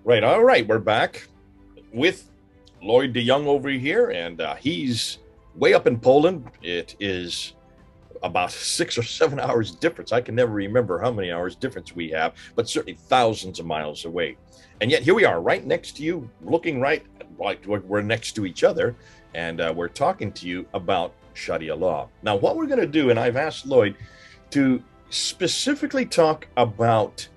Right. All right. We're back with Lloyd DeYoung over here, and he's way up in Poland. It is about 6 or 7 hours difference. I can never remember how many hours difference we have, but certainly thousands of miles away. And yet here we are, right next to you, looking right like we're next to each other, and we're talking to you about Sharia law. Now, what we're going to do, and I've asked Lloyd to specifically talk about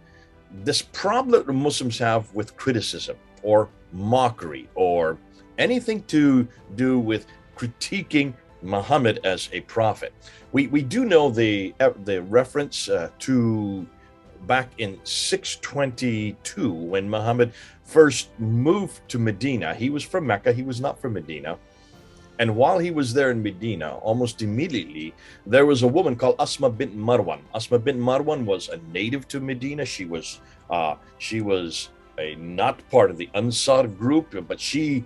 this problem that Muslims have with criticism or mockery or anything to do with critiquing Muhammad as a prophet. We do know the reference to back in 622 when Muhammad first moved to Medina. He was from Mecca. He was not from Medina. And while he was there in Medina, almost immediately, there was a woman called Asma bint Marwan. Asma bint Marwan was a native to Medina. She was a not part of the Ansar group, but she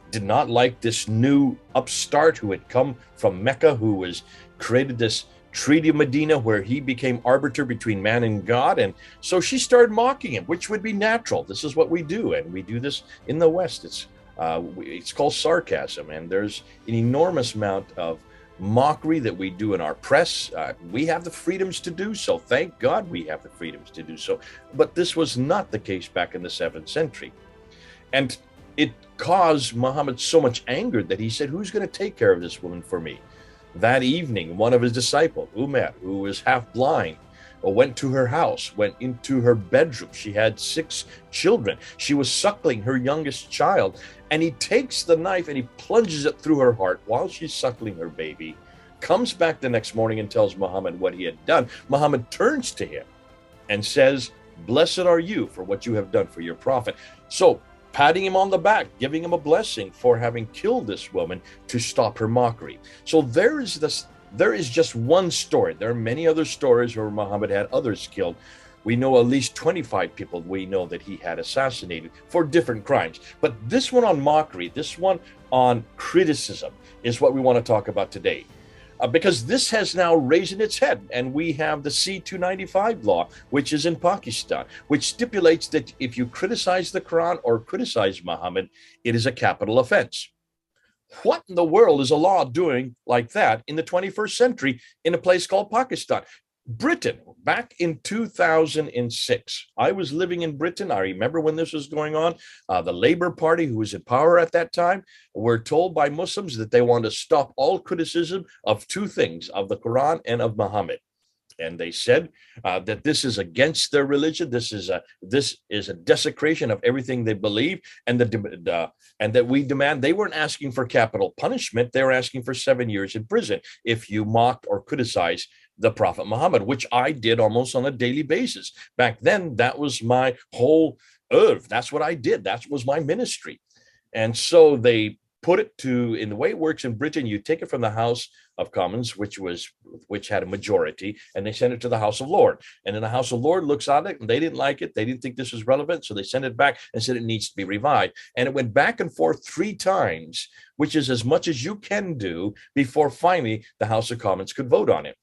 did not like this new upstart who had come from Mecca, who was created this Treaty of Medina where he became arbiter between man and God. And so she started mocking him, which would be natural. This is what we do. And we do this in the West. It's called sarcasm, and there's an enormous amount of mockery that we do in our press. We have the freedoms to do so. Thank God we have the freedoms to do so. But this was not the case back in the 7th century. And it caused Muhammad so much anger that he said, who's going to take care of this woman for me? That evening, one of his disciples, Umar, who was half blind, went to her house, went into her bedroom. She had 6 children. She was suckling her youngest child, and he takes the knife and he plunges it through her heart while she's suckling her baby, comes back the next morning and tells Muhammad what he had done. Muhammad turns to him and says, "Blessed are you for what you have done for your prophet." So patting him on the back, giving him a blessing for having killed this woman to stop her mockery. So there is just one story. There are many other stories where Muhammad had others killed. We know at least 25 people we know that he had assassinated for different crimes. But this one on mockery, this one on criticism is what we want to talk about today. Because this has now raised its head, and we have the C-295 law, which is in Pakistan, which stipulates that if you criticize the Quran or criticize Muhammad, it is a capital offense. What in the world is a law doing like that in the 21st century in a place called Pakistan? Britain, back in 2006, I was living in Britain. I remember when this was going on. The Labour Party, who was in power at that time, were told by Muslims that they want to stop all criticism of 2 things, of the Quran and of Muhammad. And they said that this is against their religion. This is a desecration of everything they believe, and that we demand. They weren't asking for capital punishment. They were asking for 7 years in prison if you mocked or criticized the Prophet Muhammad, which I did almost on a daily basis. Back then, that was my whole oeuvre. That's what I did. That was my ministry. And so they put it to, in the way it works in Britain, you take it from the House of Commons, which had a majority, and they send it to the House of Lords. And then the House of Lords looks at it, and they didn't like it. They didn't think this was relevant, so they sent it back and said it needs to be revived. And it went back and forth 3 times, which is as much as you can do before finally the House of Commons could vote on it.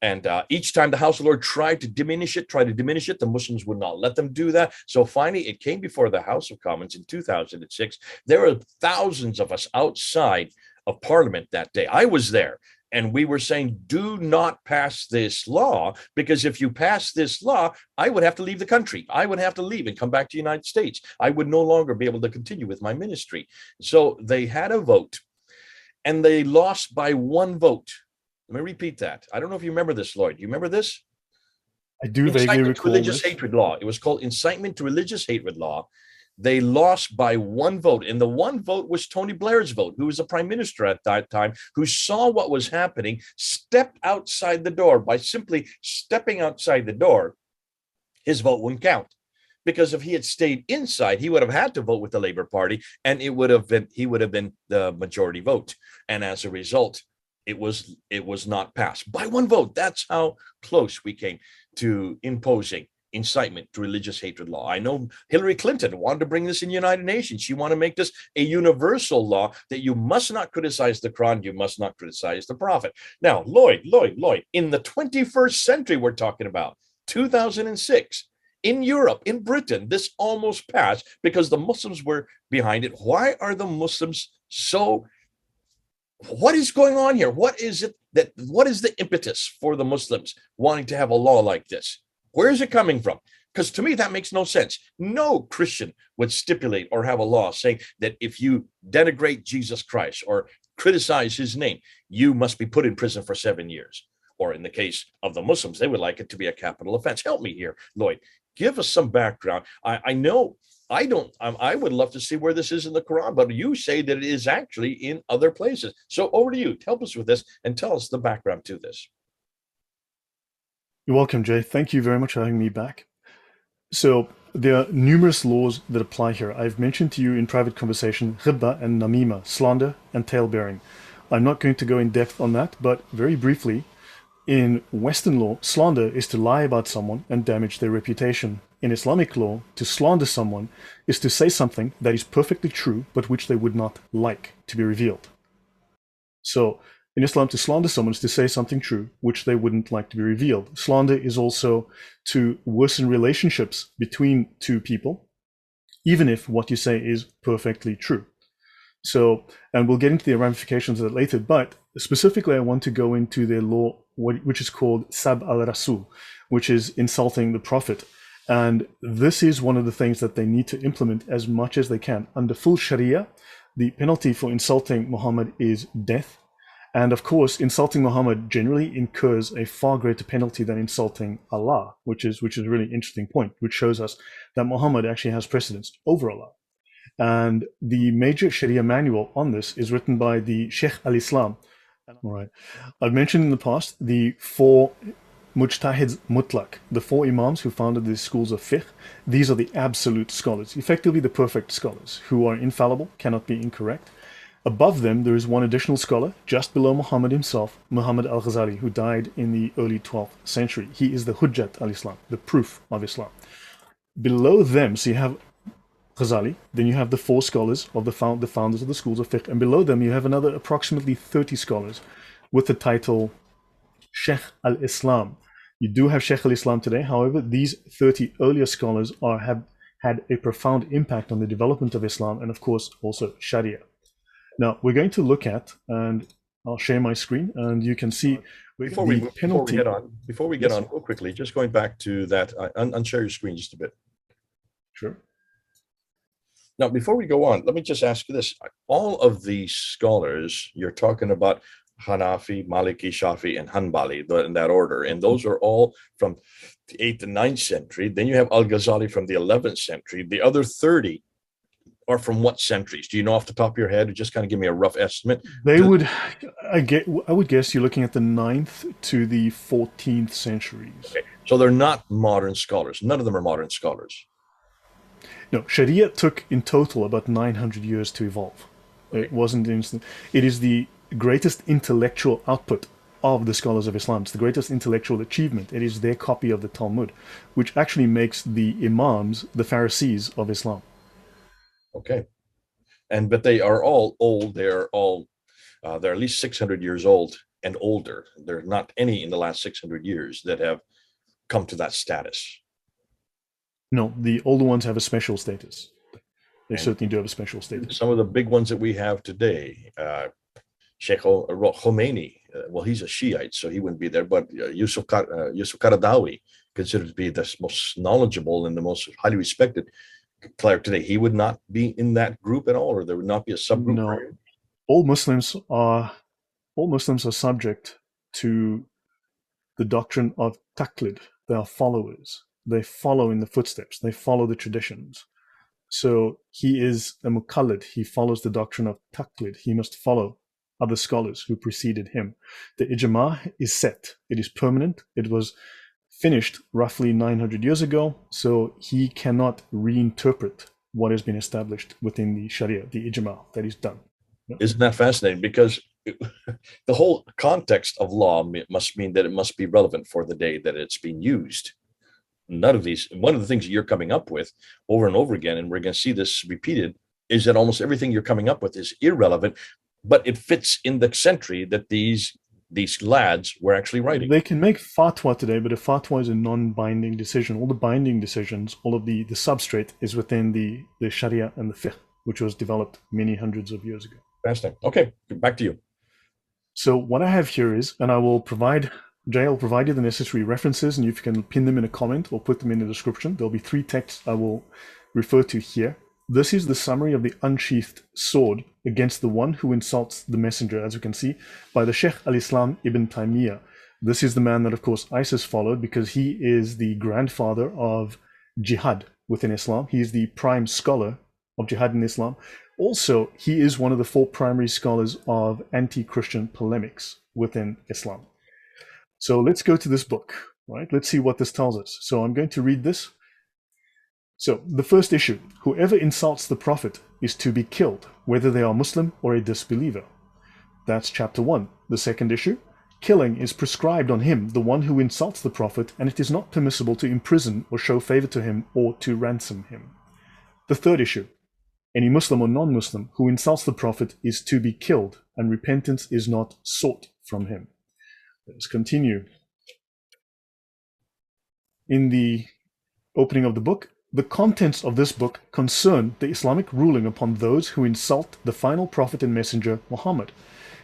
And each time the House of Lords tried to diminish it, the Muslims would not let them do that. So finally, it came before the House of Commons in 2006. There were thousands of us outside of Parliament that day. I was there. And we were saying, do not pass this law, because if you pass this law, I would have to leave the country. I would have to leave and come back to the United States. I would no longer be able to continue with my ministry. So they had a vote, and they lost by 1 vote. Let me repeat that. I don't know if you remember this, Lloyd. Do you remember this? I do vaguely recall religious hatred law. It was called incitement to religious hatred law. They lost by 1 vote, and the 1 vote was Tony Blair's vote, who was the prime minister at that time, who saw what was happening, stepped outside the door. By simply stepping outside the door, his vote wouldn't count. Because if he had stayed inside, he would have had to vote with the Labour Party, and he would have been the majority vote. And as a result, it was not passed by 1 vote. That's how close we came to imposing incitement to religious hatred law. I know Hillary Clinton wanted to bring this in the United Nations. She wanted to make this a universal law that you must not criticize the Quran, you must not criticize the Prophet. Now, Lloyd, in the 21st century we're talking about, 2006, In Europe, in Britain, this almost passed because the Muslims were behind it. Why are the Muslims so? What is going on here? What is the impetus for the Muslims wanting to have a law like this? Where is it coming from? Because to me, that makes no sense. No Christian would stipulate or have a law saying that if you denigrate Jesus Christ or criticize his name, you must be put in prison for 7 years. Or in the case of the Muslims, they would like it to be a capital offense. Help me here, Lloyd. Give us some background. I would love to see where this is in the Quran, but you say that it is actually in other places. So over to you. Help us with this and tell us the background to this. You're welcome, Jay. Thank you very much for having me back. So there are numerous laws that apply here. I've mentioned to you in private conversation, ghibba and namima, slander and tale-bearing. I'm not going to go in depth on that, but very briefly, in Western law, slander is to lie about someone and damage their reputation. In Islamic law, to slander someone is to say something that is perfectly true, but which they would not like to be revealed. So in Islam, to slander someone is to say something true, which they wouldn't like to be revealed. Slander is also to worsen relationships between two people, even if what you say is perfectly true. So, and we'll get into the ramifications of that later, but specifically I want to go into their law, which is called Sab al-Rasul, which is insulting the Prophet. And this is one of the things that they need to implement as much as they can. Under full Sharia, the penalty for insulting Muhammad is death. And of course, insulting Muhammad generally incurs a far greater penalty than insulting Allah, which is a really interesting point, which shows us that Muhammad actually has precedence over Allah. And the major Sharia manual on this is written by the Sheikh al-Islam. All right. I've mentioned in the past the 4 Mujtahid Mutlaq, the 4 imams who founded the schools of fiqh. These are the absolute scholars, effectively the perfect scholars, who are infallible, cannot be incorrect. Above them, there is one additional scholar, just below Muhammad himself, Muhammad Al-Ghazali, who died in the early 12th century. He is the Hujjat al-Islam, the proof of Islam. Below them, so you have Ghazali, then you have the 4 scholars of the founders of the schools of fiqh, and below them you have another approximately 30 scholars with the title Sheikh al-Islam. You do have Sheikh al-Islam today, however, these 30 earlier scholars have had a profound impact on the development of Islam and of course also Sharia. Now we're going to look at, and I'll share my screen and you can see before we get on real quickly, just going back to that, unshare your screen just a bit. Sure. Now, before we go on, let me just ask you this. All of these scholars, you're talking about Hanafi, Maliki, Shafi, and Hanbali, in that order, and those are all from the 8th and 9th century. Then you have Al-Ghazali from the 11th century. The other 30 are from what centuries? Do you know off the top of your head? Or just kind of give me a rough estimate. They would, I would guess you're looking at the 9th to the 14th centuries. Okay. So they're not modern scholars. None of them are modern scholars. No, Sharia took in total about 900 years to evolve. Okay. It wasn't instant. It is the greatest intellectual output of the scholars of Islam. It's the greatest intellectual achievement. It is their copy of the Talmud, which actually makes the Imams the Pharisees of Islam. Okay. But they are all old. They're at least 600 years old and older. There are not any in the last 600 years that have come to that status. No, the older ones have a special status. They certainly do have a special status. Some of the big ones that we have today, Sheikh Khomeini, well, he's a Shiite, so he wouldn't be there, but Yusuf Qaradawi, considered to be the most knowledgeable and the most highly respected cleric today, he would not be in that group at all, or there would not be a subgroup? No, all Muslims are subject to the doctrine of taqlid. They are followers. They follow in the footsteps. They follow the traditions. So he is a muqallid. He follows the doctrine of taqlid. He must follow other scholars who preceded him. The ijma is set. It is permanent. It was finished roughly 900 years ago. So he cannot reinterpret what has been established within the Sharia, the ijma that is done. Isn't that fascinating? Because the whole context of law must mean that it must be relevant for the day that it's being used. None of these, one of the things that you're coming up with over and over again, and we're going to see this repeated, is that almost everything you're coming up with is irrelevant, but it fits in the century that these these lads were actually writing. They can make fatwa today, but a fatwa is a non-binding decision. All the binding decisions, all of the substrate is within the Sharia and the fiqh, which was developed many hundreds of years ago. Fascinating. Okay, back to you. So what I have here is, and I will provide, Jay will provide you the necessary references, and if you can pin them in a comment or put them in the description, there'll be 3 texts I will refer to here. This is the summary of the Unsheathed Sword against the one who insults the messenger, as you can see, by the Sheikh al-Islam ibn Taymiyyah. This is the man that, of course, ISIS followed because he is the grandfather of jihad within Islam. He is the prime scholar of jihad in Islam. Also, he is one of the 4 primary scholars of anti-Christian polemics within Islam. So let's go to this book, right? Let's see what this tells us. So I'm going to read this. So the first issue, whoever insults the Prophet is to be killed, whether they are Muslim or a disbeliever. That's chapter 1. The second issue, killing is prescribed on him, the one who insults the Prophet, and it is not permissible to imprison or show favor to him or to ransom him. The third issue, any Muslim or non-Muslim who insults the Prophet is to be killed, and repentance is not sought from him. Let's continue. In the opening of the book, the contents of this book concern the Islamic ruling upon those who insult the final prophet and messenger, Muhammad.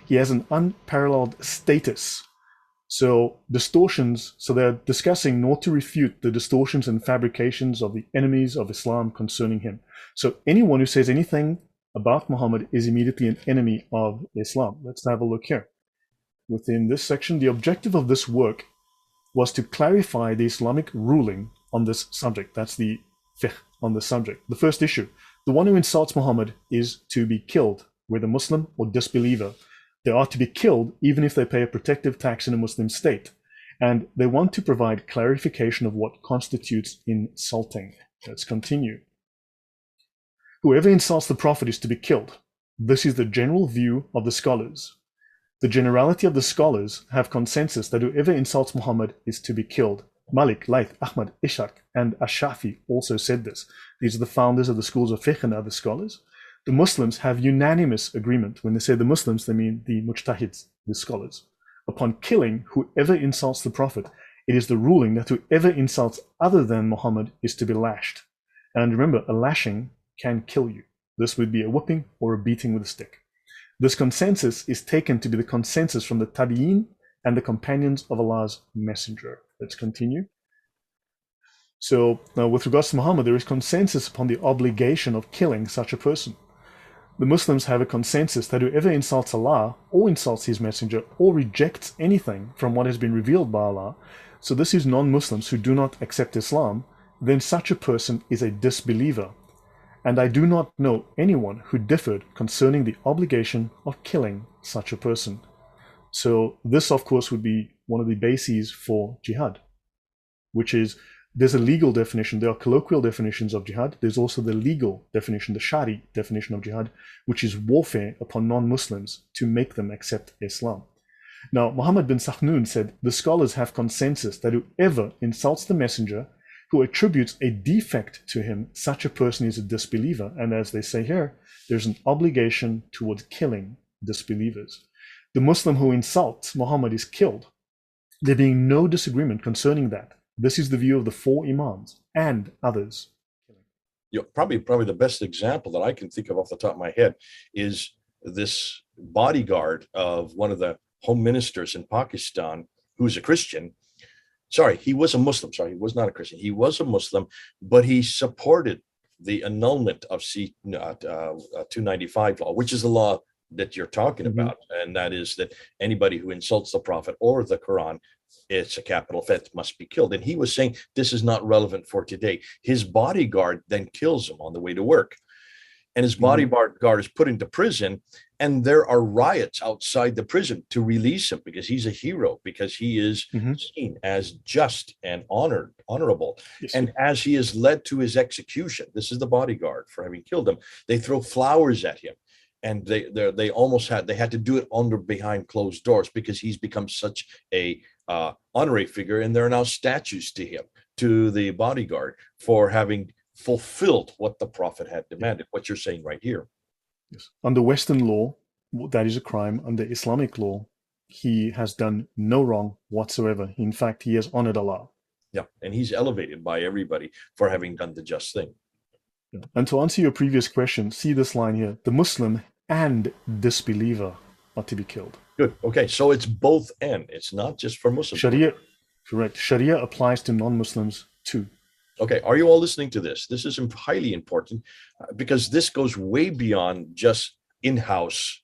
He has an unparalleled status. So distortions, so they're discussing not to refute the distortions and fabrications of the enemies of Islam concerning him. So anyone who says anything about Muhammad is immediately an enemy of Islam. Let's have a look here. Within this section, the objective of this work was to clarify the Islamic ruling on this subject. That's the fiqh on the subject. The first issue, the one who insults Muhammad is to be killed, whether Muslim or disbeliever. They are to be killed even if they pay a protective tax in a Muslim state. And they want to provide clarification of what constitutes insulting. Let's continue. Whoever insults the Prophet is to be killed. This is the general view of the scholars. The generality of the scholars have consensus that whoever insults Muhammad is to be killed. Malik, Layth, Ahmad, Ishaq, and Ash-Shafi also said this. These are the founders of the schools of fiqh and other scholars. The Muslims have unanimous agreement. When they say the Muslims, they mean the Mujtahids, the scholars. Upon killing whoever insults the Prophet, it is the ruling that whoever insults other than Muhammad is to be lashed. And remember, a lashing can kill you. This would be a whipping or a beating with a stick. This consensus is taken to be the consensus from the Tabi'in and the companions of Allah's Messenger. Let's continue. So now with regards to Muhammad, there is consensus upon the obligation of killing such a person. The Muslims have a consensus that whoever insults Allah or insults his messenger or rejects anything from what has been revealed by Allah, so this is non-Muslims who do not accept Islam, then such a person is a disbeliever. And I do not know anyone who differed concerning the obligation of killing such a person. So this, of course, would be one of the bases for jihad, which is, there's a legal definition, there are colloquial definitions of jihad, there's also the legal definition, the Shari definition of jihad, which is warfare upon non-Muslims to make them accept Islam. Now, Muhammad bin Sakhnun said, the scholars have consensus that whoever insults the messenger, who attributes a defect to him, such a person is a disbeliever. And as they say here, there's an obligation towards killing disbelievers. The Muslim who insults Muhammad is killed. There being no disagreement concerning that. This is the view of the 4 Imams and others. Probably the best example that I can think of off the top of my head is this bodyguard of one of the home ministers in Pakistan, who's a Christian. Sorry, he was a Muslim. Sorry, he was not a Christian. He was a Muslim, but he supported the annulment of C-295 law, which is the law that you're talking about. And that is that anybody who insults the Prophet or the Quran, it's a capital offense, must be killed. And he was saying this is not relevant for today. His bodyguard then kills him on the way to work. And his bodyguard is put into prison, and there are riots outside the prison to release him because he's a hero, because he is seen as just and honorable. Yes. And as he is led to his execution, this is the bodyguard for having killed him, they throw flowers at him. And they had to do it behind closed doors because he's become such a honorary figure, and there are now statues to him, to the bodyguard, for having fulfilled what the Prophet had demanded, what you're saying right here. Yes. Under Western law, that is a crime. Under Islamic law, he has done no wrong whatsoever. In fact, he has honored Allah. Yeah, and he's elevated by everybody for having done the just thing. And to answer your previous question, see this line here: the Muslim and disbeliever are to be killed. Good. Okay, so it's both and. It's not just for Muslims. Sharia, correct. Sharia applies to non-Muslims too. Okay, are you all listening to this? This is highly important because this goes way beyond just in-house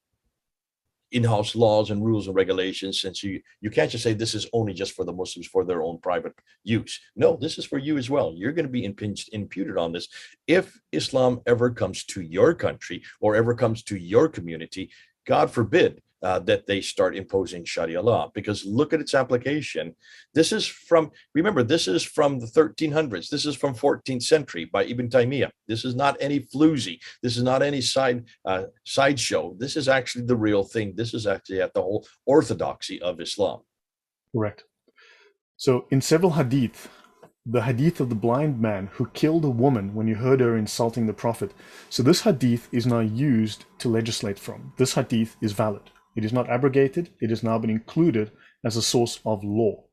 laws and rules and regulations, since you can't just say this is only just for the Muslims for their own private use. No, this is for you as well. You're going to be imputed on this. If Islam ever comes to your country or ever comes to your community, God forbid that they start imposing Sharia law, because look at its application. This is from, remember, this is from the 1300s. This is from 14th century by Ibn Taymiyyah. This is not any floozy. This is not any sideshow. This is actually the real thing. This is actually at the whole orthodoxy of Islam. Correct. So in several hadith, the hadith of the blind man who killed a woman when he heard her insulting the Prophet. So this hadith is now used to legislate from. This hadith is valid. It is not abrogated. It has now been included as a source of law.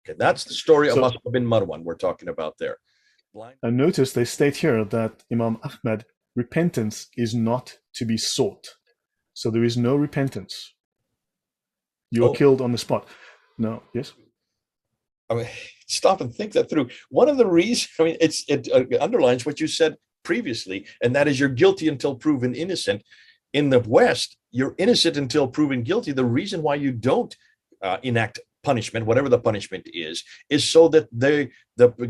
Okay, that's the story of Asma bin Marwan we're talking about there. And notice they state here that Imam Ahmad, repentance is not to be sought. So there is no repentance. You are killed on the spot. No, yes? I mean, stop and think that through. One of the reasons, I mean, it underlines what you said previously, and that is you're guilty until proven innocent. In the West, you're innocent until proven guilty. The reason why you don't enact punishment, whatever the punishment is so that the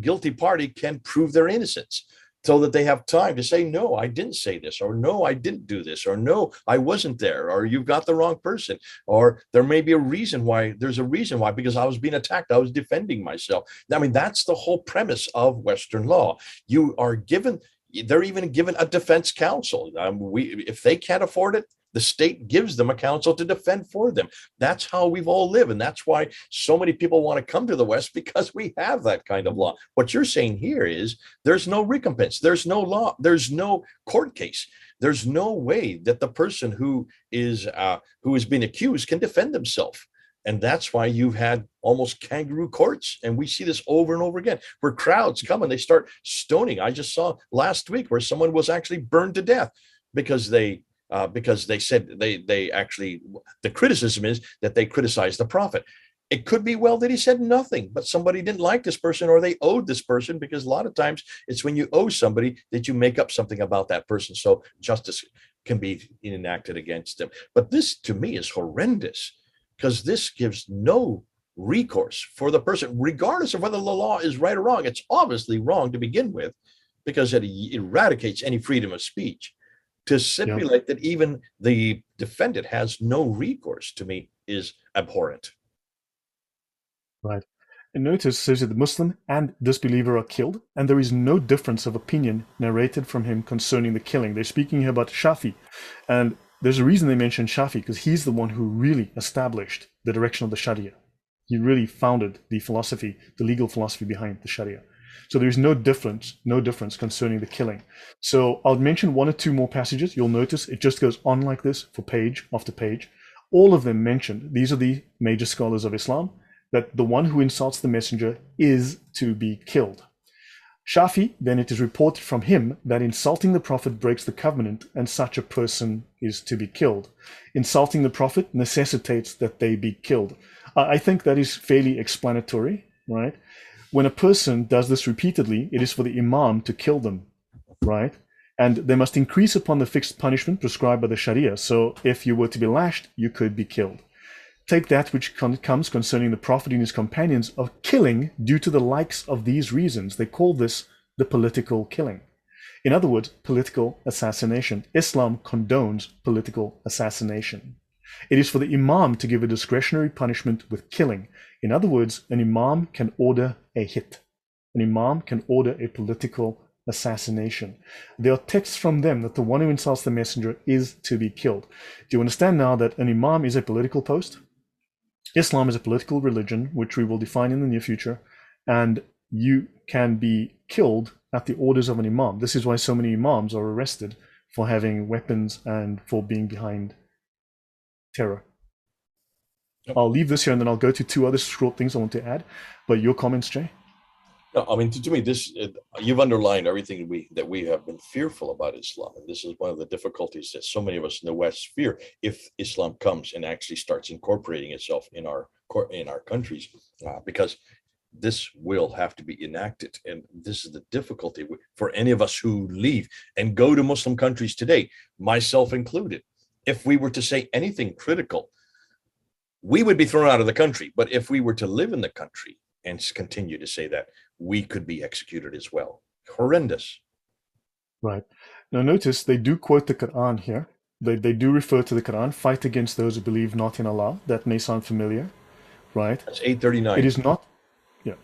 guilty party can prove their innocence, so that they have time to say, no, I didn't say this, or no, I didn't do this, or no, I wasn't there, or you've got the wrong person, or there may be a reason why, because I was being attacked, I was defending myself. I mean, that's the whole premise of Western law. They're even given a defense counsel. If they can't afford it, the state gives them a counsel to defend for them. That's how we've all lived. And that's why so many people want to come to the West, because we have that kind of law. What you're saying here is there's no recompense. There's no law. There's no court case. There's no way that the person who is being accused can defend themselves. And that's why you've had almost kangaroo courts. And we see this over and over again, where crowds come and they start stoning. I just saw last week where someone was actually burned to death because they said the criticism is that they criticized the Prophet. It could be well that he said nothing, but somebody didn't like this person, or they owed this person, because a lot of times it's when you owe somebody that you make up something about that person, so justice can be enacted against them. But this, to me, is horrendous, because this gives no recourse for the person, regardless of whether the law is right or wrong. It's obviously wrong to begin with, because it eradicates any freedom of speech. To stipulate that even the defendant has no recourse, to me, is abhorrent. Right. And notice it says that the Muslim and disbeliever are killed, and there is no difference of opinion narrated from him concerning the killing. They're speaking here about Shafi, and there's a reason they mention Shafi, because he's the one who really established the direction of the Sharia. He really founded the philosophy, the legal philosophy behind the Sharia. So there is no difference concerning the killing. So I'll mention one or two more passages. You'll notice it just goes on like this for page after page. All of them mentioned, these are the major scholars of Islam, that the one who insults the messenger is to be killed. Shafi, then it is reported from him that insulting the Prophet breaks the covenant, and such a person is to be killed. Insulting the Prophet necessitates that they be killed. I think that is fairly explanatory, right? When a person does this repeatedly, it is for the Imam to kill them, right? And they must increase upon the fixed punishment prescribed by the Sharia. So if you were to be lashed, you could be killed. Take that which comes concerning the Prophet and his companions of killing due to the likes of these reasons. They call this the political killing. In other words, political assassination. Islam condones political assassination. It is for the Imam to give a discretionary punishment with killing. In other words, an Imam can order a hit. An Imam can order a political assassination. There are texts from them that the one who insults the messenger is to be killed. Do you understand now that an Imam is a political post? Islam is a political religion, which we will define in the near future, and you can be killed at the orders of an Imam. This is why so many Imams are arrested for having weapons and for being behind terror. Yep. I'll leave this here and then I'll go to two other short things I want to add. But your comments, Jay? No, I mean, to me, this you've underlined everything we have been fearful about Islam, and this is one of the difficulties that so many of us in the West fear if Islam comes and actually starts incorporating itself in our countries, because this will have to be enacted, and this is the difficulty for any of us who leave and go to Muslim countries today, myself included. If we were to say anything critical, we would be thrown out of the country. But if we were to live in the country and continue to say that, we could be executed as well. Horrendous. Right. Now notice they do quote the Quran here. They do refer to the Quran, fight against those who believe not in Allah. That may sound familiar, right? That's 839.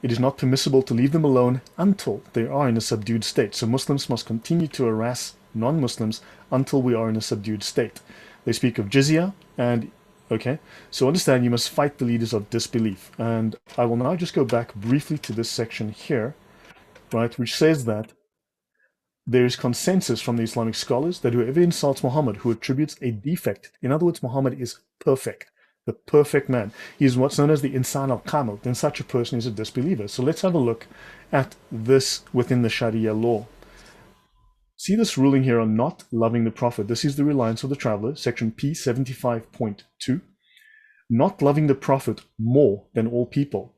It is not permissible to leave them alone until they are in a subdued state. So Muslims must continue to harass non-Muslims until we are in a subdued state. They speak of jizya and okay, so understand you must fight the leaders of disbelief. And I will now just go back briefly to this section here, right, which says that there is consensus from the Islamic scholars that whoever insults Muhammad, who attributes a defect, in other words, Muhammad is perfect, the perfect man. He is what's known as the Insan al-Kamil, then such a person is a disbeliever. So let's have a look at this within the Sharia law. See this ruling here on not loving the Prophet. This is the reliance of the traveler, section P75.2. Not loving the Prophet more than all people.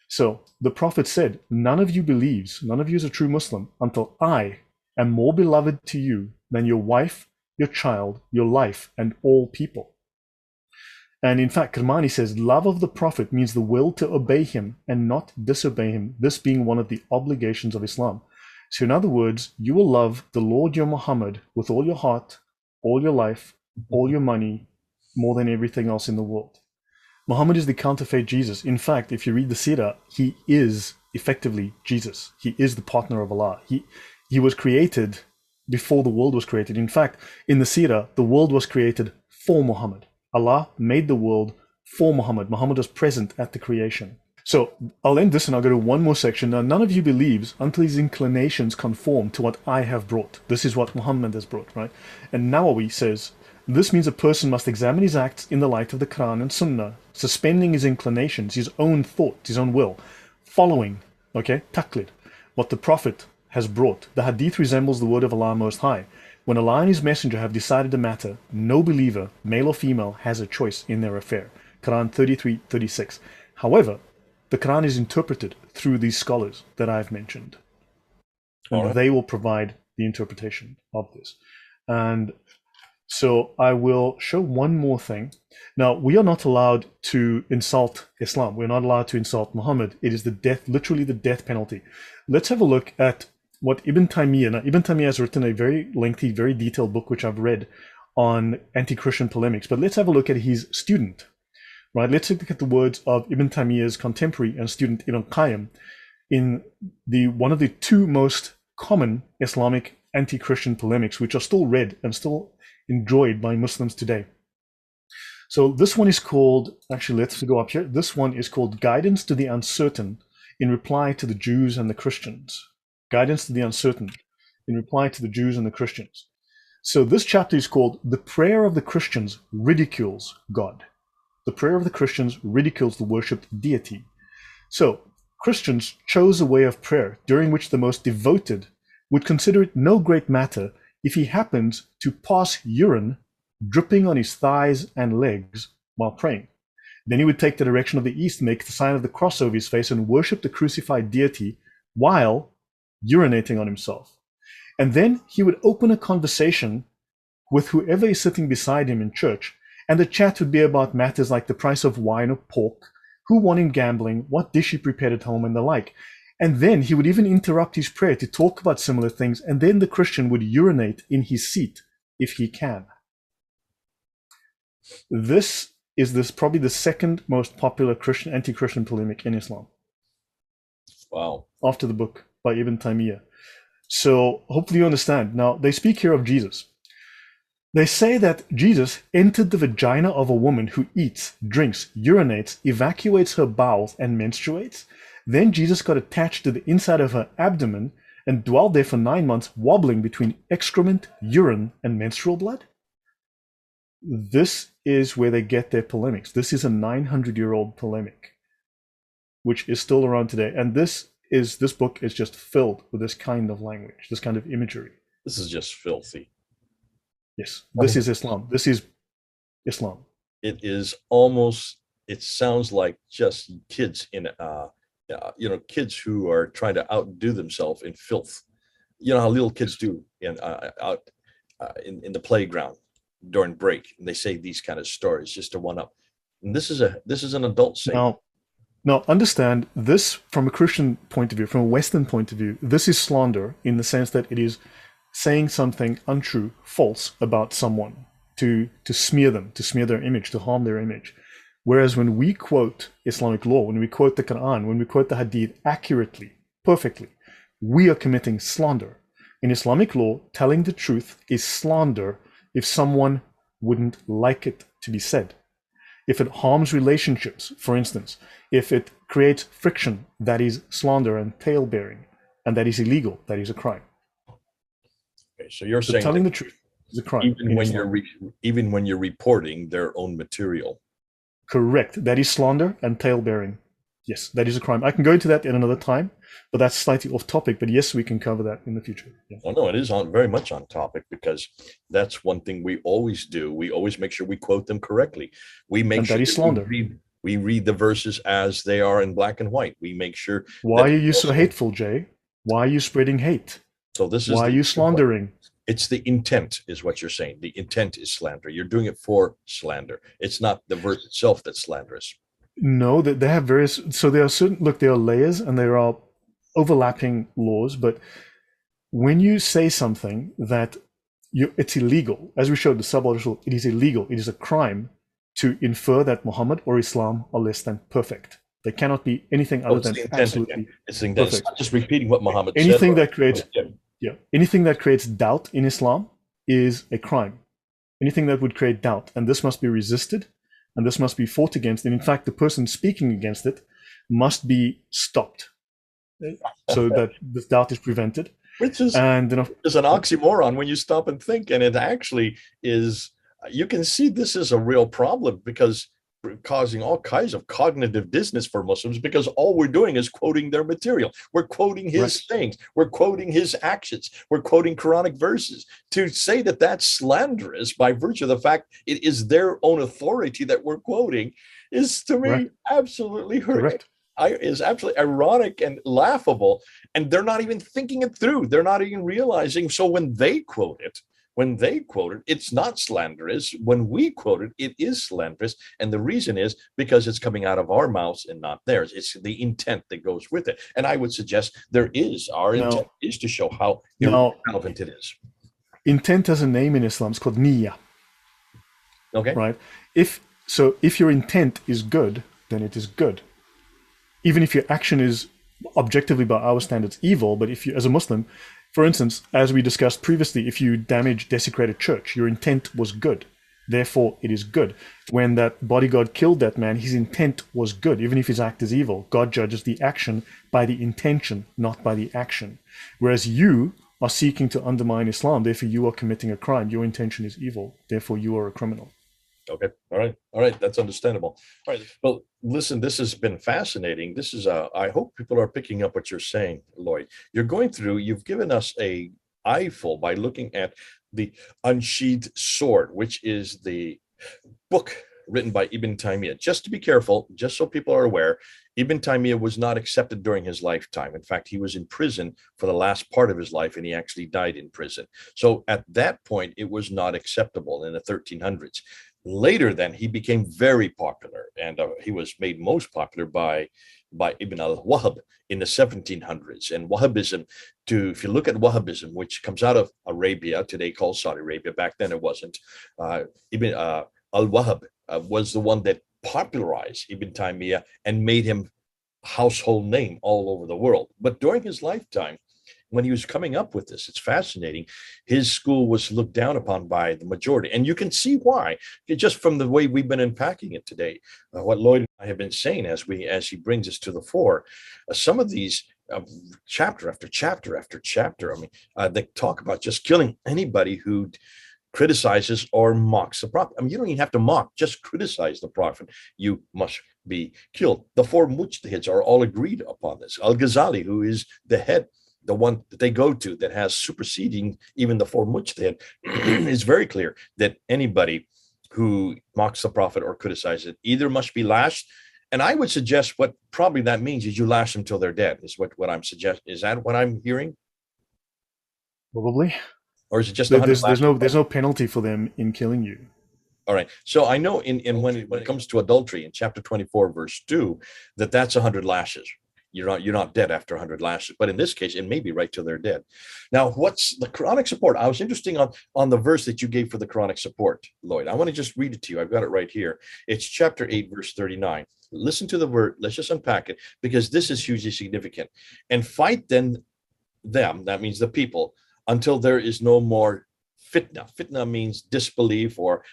So the Prophet said, none of you believes, none of you is a true Muslim until I am more beloved to you than your wife, your child, your life, and all people. And in fact, Kermani says, love of the Prophet means the will to obey him and not disobey him, this being one of the obligations of Islam. So in other words, you will love the Lord your Muhammad with all your heart, all your life, all your money, more than everything else in the world. Muhammad is the counterfeit Jesus. In fact, if you read the Sirah, he is effectively Jesus. He is the partner of Allah. He was created before the world was created. In fact, in the Sirah, the world was created for Muhammad. Allah made the world for Muhammad. Muhammad was present at the creation. So I'll end this and I'll go to one more section. Now, none of you believes until his inclinations conform to what I have brought. This is what Muhammad has brought, right? And Nawawi says, this means a person must examine his acts in the light of the Quran and Sunnah, suspending his inclinations, his own thought, his own will, following, okay, taqlid, what the Prophet has brought. The hadith resembles the word of Allah Most High. When Allah and his messenger have decided a matter, no believer, male or female, has a choice in their affair. Quran 33:36. However, the Quran is interpreted through these scholars that I've mentioned. And they will provide the interpretation of this. And so I will show one more thing. Now, we are not allowed to insult Islam. We're not allowed to insult Muhammad. It is the death, literally the death penalty. Let's have a look at what Ibn Taymiyyah. Now, Ibn Taymiyyah has written a very lengthy, very detailed book, which I've read on anti-Christian polemics. But let's have a look at his student. Right, let's look at the words of Ibn Taymiyyah's contemporary and student Ibn Qayyim in one of the two most common Islamic anti-Christian polemics, which are still read and still enjoyed by Muslims today. So this one is called, actually let's go up here, this one is called Guidance to the Uncertain in Reply to the Jews and the Christians. Guidance to the Uncertain in Reply to the Jews and the Christians. So this chapter is called The Prayer of the Christians Ridicules God. The prayer of the Christians ridicules the worshipped deity. So Christians chose a way of prayer during which the most devoted would consider it no great matter if he happens to pass urine dripping on his thighs and legs while praying. Then he would take the direction of the east, make the sign of the cross over his face, and worship the crucified deity while urinating on himself. And then he would open a conversation with whoever is sitting beside him in church, and the chat would be about matters like the price of wine or pork, who won in gambling, what dish he prepared at home, and the like. And then he would even interrupt his prayer to talk about similar things, and then the Christian would urinate in his seat, if he can. This is probably the second most popular anti-Christian polemic in Islam. Wow. After the book by Ibn Taymiyyah. So hopefully you understand. Now, they speak here of Jesus. They say that Jesus entered the vagina of a woman who eats, drinks, urinates, evacuates her bowels, and menstruates. Then Jesus got attached to the inside of her abdomen and dwelled there for 9 months, wobbling between excrement, urine, and menstrual blood. This is where they get their polemics. This is a 900-year-old polemic, which is still around today. And this book is just filled with this kind of language, this kind of imagery. This is just filthy. Yes, this is Islam. This is Islam. It is almost, it sounds like just kids in, kids who are trying to outdo themselves in filth. You know how little kids do out in the playground during break, and they say these kind of stories just to one up. And this is an adult saying. Now, understand this from a Christian point of view, from a Western point of view. This is slander in the sense that it is saying something untrue, false about someone to smear them, to smear their image, to harm their image. Whereas when we quote Islamic law, when we quote the Quran, when we quote the Hadith accurately, perfectly, we are committing slander. In Islamic law, telling the truth is slander if someone wouldn't like it to be said. If it harms relationships, for instance, if it creates friction, that is slander and tale-bearing, and that is illegal, that is a crime. Okay, so you're saying telling the truth is a crime. Even when you're reporting their own material. Correct. That is slander and tale-bearing. Yes, that is a crime. I can go into that in another time, but that's slightly off topic. But yes, we can cover that in the future. Yeah. Well, no, it is very much on topic, because that's one thing we always do. We always make sure we quote them correctly. We make sure that is slander. We read the verses as they are in black and white. We make sure. Why are you so hateful, Jay? Why are you spreading hate? So this is why are you slandering? It's the intent, is what you're saying. The intent is slander. You're doing it for slander. It's not the verse itself that's slanderous. No, that they have various. So there are certain. Look, there are layers and there are overlapping laws. But when you say something that it's illegal, as we showed the sub-article, it is illegal. It is a crime to infer that Muhammad or Islam are less than perfect. They cannot be anything other than absolutely perfect. It's not just repeating what Muhammad said. Anything that creates anything that creates doubt in Islam is a crime. Anything that would create doubt, and this must be resisted. And this must be fought against. And in fact, the person speaking against it must be stopped so that this doubt is prevented. Which is an oxymoron when you stop and think. And it actually is, you can see this is a real problem, because causing all kinds of cognitive dissonance for Muslims, because all we're doing is quoting their material. We're quoting his things. We're quoting his actions. We're quoting Qur'anic verses. To say that that's slanderous by virtue of the fact it is their own authority that we're quoting is, to me, absolutely horrific. Is absolutely ironic and laughable. And they're not even thinking it through. They're not even realizing. So when they quote it, it's not slanderous. When we quote it, it is slanderous. And the reason is because it's coming out of our mouths and not theirs. It's the intent that goes with it. And I would suggest our intent is to show how irrelevant it is. Intent has a name in Islam. It's called niyyah. Okay. Right? If your intent is good, then it is good. Even if your action is objectively by our standards evil, but if you, as a Muslim, for instance, as we discussed previously, if you desecrate a church, your intent was good. Therefore, it is good. When that bodyguard killed that man, his intent was good. Even if his act is evil, God judges the action by the intention, not by the action. Whereas you are seeking to undermine Islam, therefore you are committing a crime. Your intention is evil. Therefore, you are a criminal. Okay. All right. That's understandable. All right. Well, listen, this has been fascinating. This is I hope people are picking up what you're saying, Lloyd. You've given us a eyeful by looking at the Unsheathed Sword, which is the book written by Ibn Taymiyyah. Just to be careful, just so people are aware, Ibn Taymiyyah was not accepted during his lifetime. In fact, he was in prison for the last part of his life, and he actually died in prison. So at that point, it was not acceptable in the 1300s. Later, then, he became very popular, and he was made most popular by Ibn al-Wahhab in the 1700s. And Wahhabism, if you look at Wahhabism, which comes out of Arabia, today called Saudi Arabia, back then it wasn't, Ibn al-Wahhab was the one that popularized Ibn Taymiyyah and made him a household name all over the world. But during his lifetime, when he was coming up with this, it's fascinating. His school was looked down upon by the majority. And you can see why, just from the way we've been unpacking it today. What Lloyd and I have been saying as he brings us to the fore, some of these chapter after chapter after chapter, they talk about just killing anybody who criticizes or mocks the prophet. I mean, you don't even have to mock, just criticize the prophet. You must be killed. The four mujtahids are all agreed upon this. Al-Ghazali, who is the head, the one that they go to that has superseding even the four mujtahid, is very clear that anybody who mocks the prophet or criticizes it either must be lashed. And I would suggest what probably that means is you lash them till they're dead, is what I'm suggesting. Is that what I'm hearing? Probably. Or is it just 100 there's no penalty for them in killing you. All right. So I know in when it comes to adultery in chapter 24, verse 2, that's 100 lashes. You're not dead after 100 lashes. But in this case, it may be right till they're dead. Now, what's the Qur'anic support? I was interested on the verse that you gave for the Qur'anic support, Lloyd. I want to just read it to you. I've got it right here. It's chapter 8, verse 39. Listen to the word. Let's just unpack it, because this is hugely significant. And fight then them, that means the people, until there is no more fitna. Fitna means disbelief or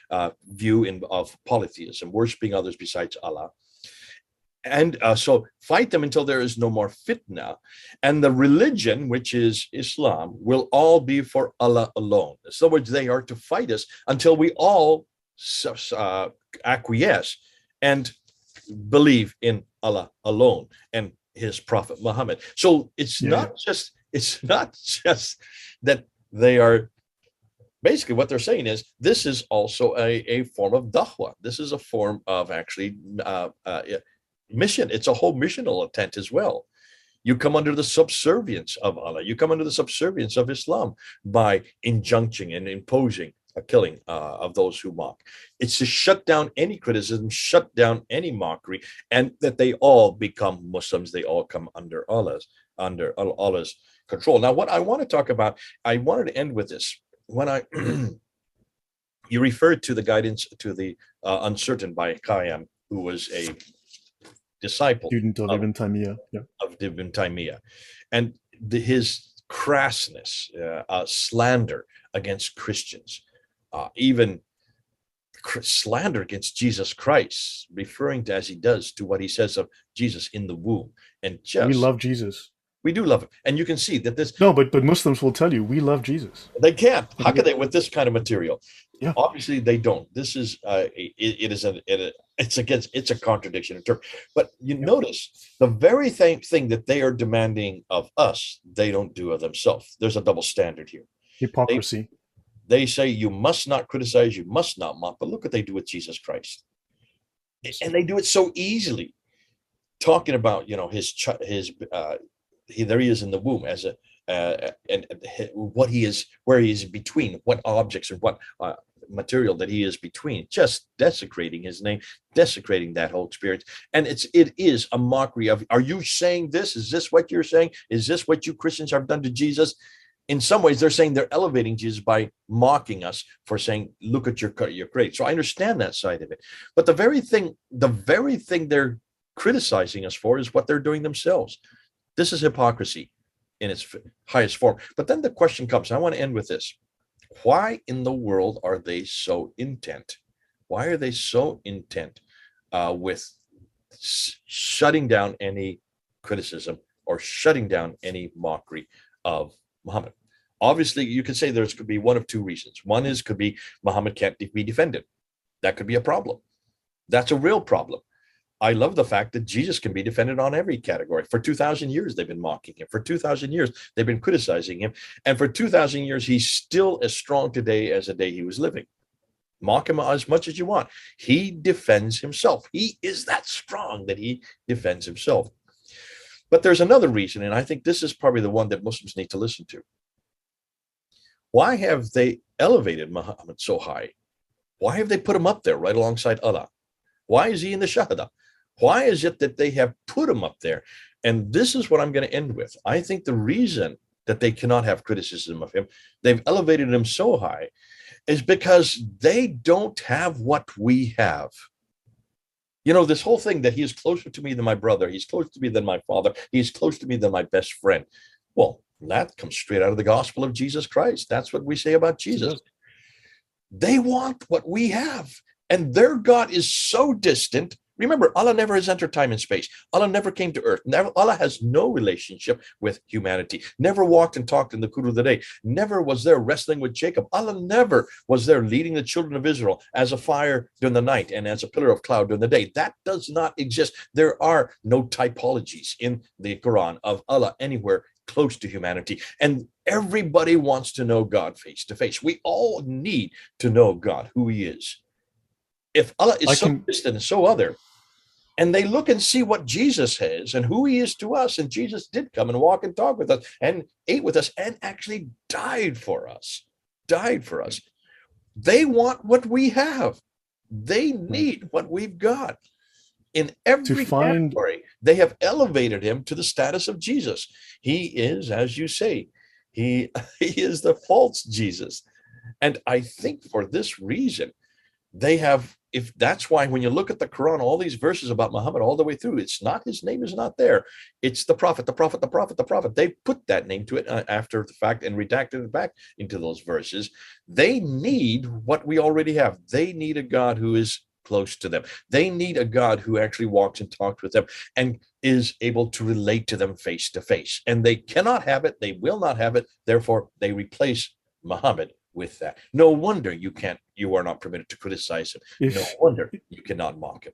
view of polytheism, worshiping others besides Allah. And so fight them until there is no more fitna. And the religion, which is Islam, will all be for Allah alone. In other words, they are to fight us until we all acquiesce and believe in Allah alone and his prophet Muhammad. So it's not just that they are, basically what they're saying is this is also a form of da'wah. This is a form of actually mission. It's a whole missional intent as well. You come under the subservience of Allah. You come under the subservience of Islam by injuncting and imposing a killing of those who mock. It's to shut down any criticism, shut down any mockery, and that they all become Muslims. They all come under Allah's control. Now, what I want to talk about, I wanted to end with this. When you referred to the guidance to the uncertain by Qayyim, who was a disciple student of Ibn Taymiyyah, of Ibn Taymiyyah, and his crassness, slander against Christians, even slander against Jesus Christ, referring to, as he does, to what he says of Jesus in the womb. And just, we love Jesus. We do love him. And you can see that this... No, but Muslims will tell you, we love Jesus. They can't. How can they with this kind of material? Yeah. Obviously, they don't. This is, it's a contradiction in terms. But you notice the very thing that they are demanding of us, they don't do of themselves. There's a double standard here. Hypocrisy. They say you must not criticize, you must not mock. But look what they do with Jesus Christ. And they do it so easily. Talking about, there he is in the womb as and what he is, where he is between, what objects or what material that he is between, just desecrating his name, desecrating that whole experience. And it is a mockery of, are you saying this? Is this what you're saying? Is this what you Christians have done to Jesus? In some ways, they're saying they're elevating Jesus by mocking us for saying, look at your creator. So I understand that side of it. But the very thing they're criticizing us for is what they're doing themselves. This is hypocrisy in its highest form. But then the question comes, and I want to end with this. Why in the world are they so intent? Why are they so intent with shutting down any criticism or shutting down any mockery of Muhammad? Obviously, you could say could be one of two reasons. One could be Muhammad can't be defended. That could be a problem. That's a real problem. I love the fact that Jesus can be defended on every category. For 2,000 years, they've been mocking him. For 2,000 years, they've been criticizing him. And for 2,000 years, he's still as strong today as the day he was living. Mock him as much as you want. He defends himself. He is that strong that he defends himself. But there's another reason, and I think this is probably the one that Muslims need to listen to. Why have they elevated Muhammad so high? Why have they put him up there right alongside Allah? Why is he in the Shahada? Why is it that they have put him up there? And this is what I'm going to end with. I think the reason that they cannot have criticism of him, they've elevated him so high, is because they don't have what we have. This whole thing that he is closer to me than my brother, he's closer to me than my father, he's closer to me than my best friend. Well, that comes straight out of the gospel of Jesus Christ. That's what we say about Jesus. They want what we have. And their God is so distant Remember, Allah never has entered time and space. Allah never came to earth. Allah has no relationship with humanity. Never walked and talked in the cool of the day. Never was there wrestling with Jacob. Allah never was there leading the children of Israel as a fire during the night and as a pillar of cloud during the day. That does not exist. There are no typologies in the Quran of Allah anywhere close to humanity. And everybody wants to know God face to face. We all need to know God, who he is. If Allah is so distant and so other, and they look and see what Jesus has and who he is to us, and Jesus did come and walk and talk with us and ate with us and actually died for us, they want what we have. They need what we've got. In every category, they have elevated him to the status of Jesus. He is, as you say, he is the false Jesus. And I think for this reason, they have, if that's why when you look at the Quran, all these verses about Muhammad all the way through, it's not, his name is not there. It's the prophet, the prophet, the prophet, the prophet. They put that name to it after the fact and redacted it back into those verses. They need what we already have. They need a God who is close to them. They need a God who actually walks and talks with them and is able to relate to them face to face. And they cannot have it. They will not have it. Therefore, they replace Muhammad with that. No wonder you are not permitted to criticize him. No wonder you cannot mock him.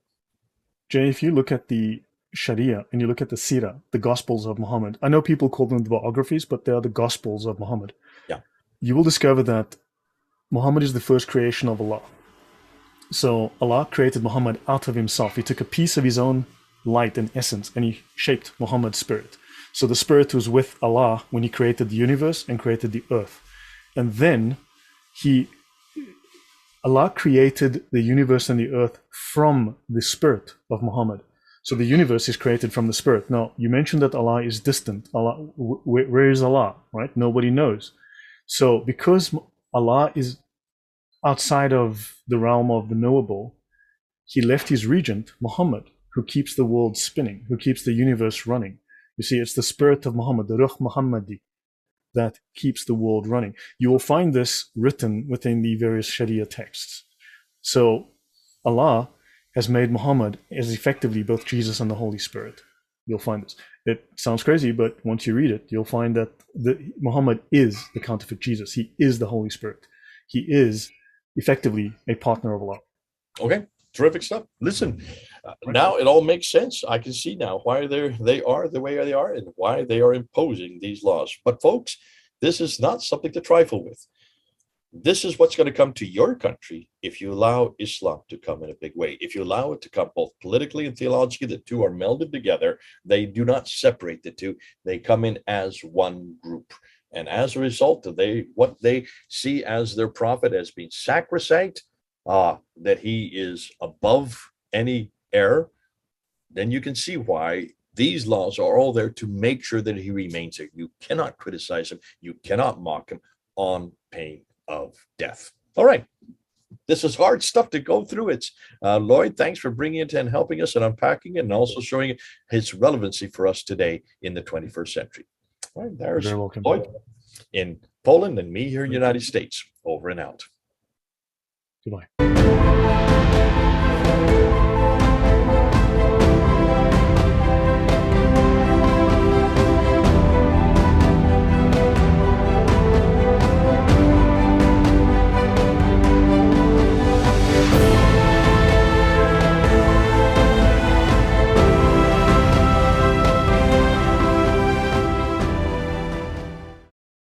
Jay, if you look at the Sharia and you look at the Sirah, the Gospels of Muhammad, I know people call them the biographies, but they are the Gospels of Muhammad. Yeah. You will discover that Muhammad is the first creation of Allah. So Allah created Muhammad out of himself. He took a piece of his own light and essence and he shaped Muhammad's spirit. So the spirit was with Allah when he created the universe and created the earth. And then Allah created the universe and the earth from the spirit of Muhammad. So the universe is created from the spirit. Now, you mentioned that Allah is distant. Allah, where is Allah, right? Nobody knows. So because Allah is outside of the realm of the knowable, he left his regent, Muhammad, who keeps the world spinning, who keeps the universe running. You see, it's the spirit of Muhammad, the Ruh Muhammadi, that keeps the world running. You will find this written within the various Sharia texts. So Allah has made Muhammad as effectively both Jesus and the Holy Spirit. You'll find this. It sounds crazy, but once you read it, you'll find that Muhammad is the counterfeit Jesus. He is the Holy Spirit. He is effectively a partner of Allah. Okay, terrific stuff. Listen, now it all makes sense. I can see now why they are the way they are and why they are imposing these laws. But folks, this is not something to trifle with. This is what's going to come to your country if you allow Islam to come in a big way. If you allow it to come both politically and theologically, the two are melded together. They do not separate the two. They come in as one group. And as a result of what they see as their prophet as being sacrosanct, that he is above any error, then you can see why these laws are all there to make sure that he remains there. You cannot criticize him. You cannot mock him on pain of death. All right. This is hard stuff to go through. It's Lloyd, thanks for bringing it and helping us and unpacking it and also showing its relevancy for us today in the 21st century. All right, there's Lloyd in Poland and me here in the United States. Over and out. Goodbye.